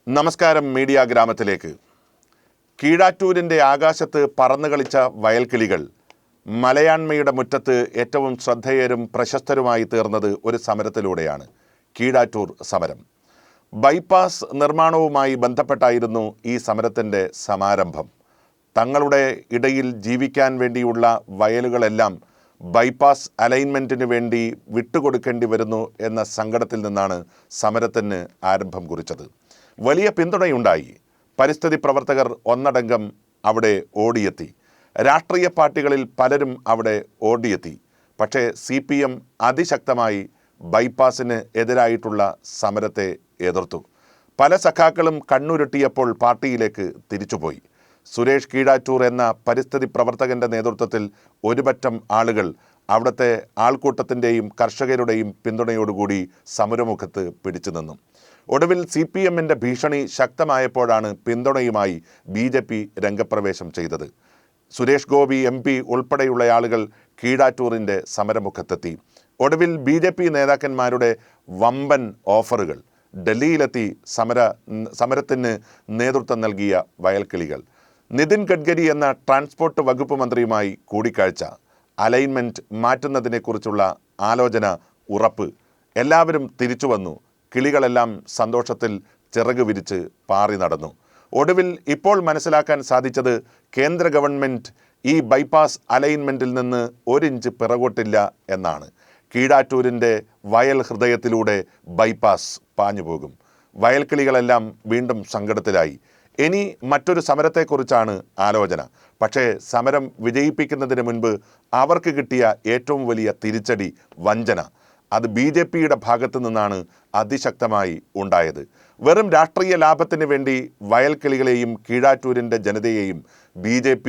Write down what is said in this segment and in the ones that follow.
നമസ്കാരം. മീഡിയ ഗ്രാമത്തിലേക്ക്. കീഴാറ്റൂരിൻ്റെ ആകാശത്ത് പറന്നു കളിച്ച വയൽക്കിളികൾ മലയാണ്മയുടെ മുറ്റത്ത് ഏറ്റവും ശ്രദ്ധേയരും പ്രശസ്തരുമായി തീർന്നത് ഒരു സമരത്തിലൂടെയാണ്. കീഴാറ്റൂർ സമരം. ബൈപ്പാസ് നിർമ്മാണവുമായി ബന്ധപ്പെട്ടായിരുന്നു ഈ സമരത്തിൻ്റെ സമാരംഭം. തങ്ങളുടെ ഇടയിൽ ജീവിക്കാൻ വേണ്ടിയുള്ള വയലുകളെല്ലാം ബൈപ്പാസ് അലൈൻമെൻറ്റിന് വേണ്ടി വിട്ടുകൊടുക്കേണ്ടി വരുന്നു എന്ന സങ്കടത്തിൽ നിന്നാണ് സമരത്തിന് ആരംഭം കുറിച്ചത്. വലിയ പിന്തുണയുണ്ടായി. പരിസ്ഥിതി പ്രവർത്തകർ ഒന്നടങ്കം അവിടെ ഓടിയെത്തി. രാഷ്ട്രീയ പാർട്ടികളിൽ പലരും അവിടെ ഓടിയെത്തി. പക്ഷേ CPM അതിശക്തമായി ബൈപ്പാസിന് എതിരായിട്ടുള്ള സമരത്തെ എതിർത്തു. പല സഖാക്കളും കണ്ണുരുട്ടിയപ്പോൾ പാർട്ടിയിലേക്ക് തിരിച്ചുപോയി. സുരേഷ് കീഴാറ്റൂർ എന്ന പരിസ്ഥിതി പ്രവർത്തകൻ്റെ നേതൃത്വത്തിൽ ഒരുപറ്റം ആളുകൾ അവിടുത്തെ ആൾക്കൂട്ടത്തിൻ്റെയും കർഷകരുടെയും പിന്തുണയോടുകൂടി സമരമുഖത്ത് പിടിച്ചു നിന്നു. ഒടുവിൽ CPMൻ്റെ ഭീഷണി ശക്തമായപ്പോഴാണ് പിന്തുണയുമായി BJP രംഗപ്രവേശം ചെയ്തത്. സുരേഷ് ഗോപി MP ഉൾപ്പെടെയുള്ള ആളുകൾ കീഴാറ്റൂരിൻ്റെ സമരമുഖത്തെത്തി. ഒടുവിൽ BJP നേതാക്കന്മാരുടെ വമ്പൻ ഓഫറുകൾ, ഡൽഹിയിലെത്തി സമരത്തിന് നേതൃത്വം നൽകിയ വയൽക്കിളികൾ, നിതിൻ ഗഡ്കരി എന്ന ട്രാൻസ്പോർട്ട് വകുപ്പ് മന്ത്രിയുമായി കൂടിക്കാഴ്ച, അലൈൻമെൻറ്റ് മാറ്റുന്നതിനെക്കുറിച്ചുള്ള ആലോചന, ഉറപ്പ്. എല്ലാവരും തിരിച്ചു വന്നു. കിളികളെല്ലാം സന്തോഷത്തിൽ ചിറക് വിരിച്ച് പാറി നടന്നു. ഒടുവിൽ ഇപ്പോൾ മനസ്സിലാക്കാൻ സാധിച്ചത് കേന്ദ്ര ഗവൺമെൻറ് ഈ ബൈപ്പാസ് അലൈൻമെൻറ്റിൽ നിന്ന് 1 ഇഞ്ച് പിറകോട്ടില്ല എന്നാണ്. കീഴാറ്റൂരിൻ്റെ വയൽ ഹൃദയത്തിലൂടെ ബൈപ്പാസ് പാഞ്ഞുപോകും. വയൽക്കിളികളെല്ലാം വീണ്ടും സങ്കടത്തിലായി. ഇനി മറ്റൊരു സമരത്തെക്കുറിച്ചാണ് ആലോചന. പക്ഷേ സമരം വിജയിപ്പിക്കുന്നതിന് മുൻപ് അവർക്ക് കിട്ടിയ ഏറ്റവും വലിയ തിരിച്ചടി വഞ്ചന. അത് BJPയുടെ ഭാഗത്തു നിന്നാണ് അതിശക്തമായി ഉണ്ടായത്. വെറും രാഷ്ട്രീയ ലാഭത്തിന് വേണ്ടി വയൽക്കിളികളെയും കീഴാറ്റൂരിൻ്റെ ജനതയെയും BJP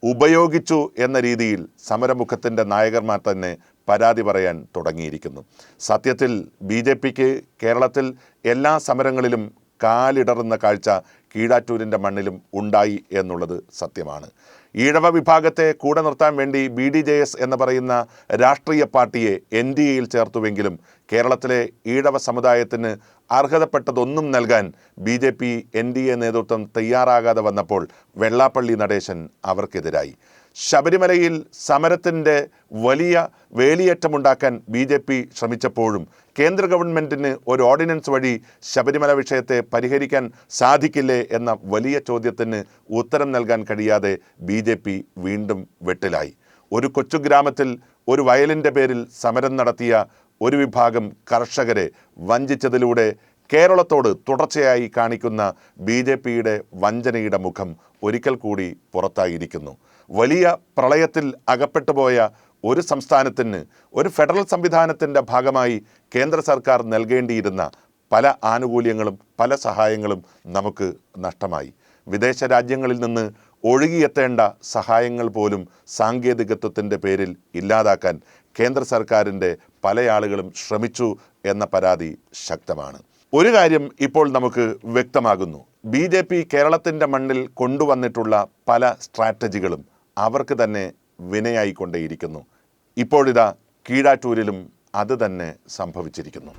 ഉപയോഗിച്ചു എന്ന രീതിയിൽ സമരമുഖത്തിൻ്റെ നായകന്മാർ തന്നെ പരാതി പറയാൻ തുടങ്ങിയിരിക്കുന്നു. സത്യത്തിൽ BJPക്ക് കേരളത്തിൽ എല്ലാ സമരങ്ങളിലും കാലിടറുന്ന കാഴ്ച കീഴാറ്റൂരിൻ്റെ മണ്ണിലും ഉണ്ടായി എന്നുള്ളത് സത്യമാണ്. ഈഴവ വിഭാഗത്തെ കൂടെ നിർത്താൻ വേണ്ടി BDJS എന്ന് പറയുന്ന രാഷ്ട്രീയ പാർട്ടിയെ NDAയിൽ ചേർത്തുവെങ്കിലും കേരളത്തിലെ ഈഴവ സമുദായത്തിന് അർഹതപ്പെട്ടതൊന്നും നൽകാൻ BJP NDA നേതൃത്വം തയ്യാറാകാതെ വന്നപ്പോൾ വെള്ളാപ്പള്ളി നടേശൻ അവർക്കെതിരായി. ശബരിമലയിൽ സമരത്തിൻ്റെ വലിയ വേലിയേറ്റമുണ്ടാക്കാൻ BJP ശ്രമിച്ചപ്പോഴും കേന്ദ്ര ഗവൺമെൻറ്റിന് ഒരു ഓർഡിനൻസ് വഴി ശബരിമല വിഷയത്തെ പരിഹരിക്കാൻ സാധിക്കില്ലേ എന്ന വലിയ ചോദ്യത്തിന് ഉത്തരം നൽകാൻ കഴിയാതെ BJP വീണ്ടും വെട്ടിലായി. ഒരു കൊച്ചു ഗ്രാമത്തിൽ ഒരു വയലിൻ്റെ പേരിൽ സമരം നടത്തിയ ഒരു വിഭാഗം കർഷകരെ വഞ്ചിച്ചതിലൂടെ കേരളത്തോട് തുടർച്ചയായി കാണിക്കുന്ന BJPയുടെ വഞ്ചനയുടെ മുഖം ഒരിക്കൽ കൂടി പുറത്തായിരിക്കുന്നു. വലിയ പ്രളയത്തിൽ അകപ്പെട്ടുപോയ ഒരു സംസ്ഥാനത്തിന് ഒരു ഫെഡറൽ സംവിധാനത്തിൻ്റെ ഭാഗമായി കേന്ദ്ര സർക്കാർ നൽകേണ്ടിയിരുന്ന പല ആനുകൂല്യങ്ങളും പല സഹായങ്ങളും നമുക്ക് നഷ്ടമായി. വിദേശ രാജ്യങ്ങളിൽ നിന്ന് ഒഴുകിയെത്തേണ്ട സഹായങ്ങൾ പോലും സാങ്കേതികത്വത്തിൻ്റെ പേരിൽ ഇല്ലാതാക്കാൻ കേന്ദ്ര സർക്കാരിൻ്റെ പല ആളുകളും ശ്രമിച്ചു എന്ന പരാതി ശക്തമാണ്. ഒരു കാര്യം ഇപ്പോൾ നമുക്ക് വ്യക്തമാകുന്നു. BJP കേരളത്തിൻ്റെ മണ്ണിൽ കൊണ്ടുവന്നിട്ടുള്ള പല സ്ട്രാറ്റജികളും അവർക്ക് തന്നെ വിനയായിക്കൊണ്ടേയിരിക്കുന്നു. ഇപ്പോഴിതാ കീഴാറ്റൂരിലും അത് തന്നെ സംഭവിച്ചിരിക്കുന്നു.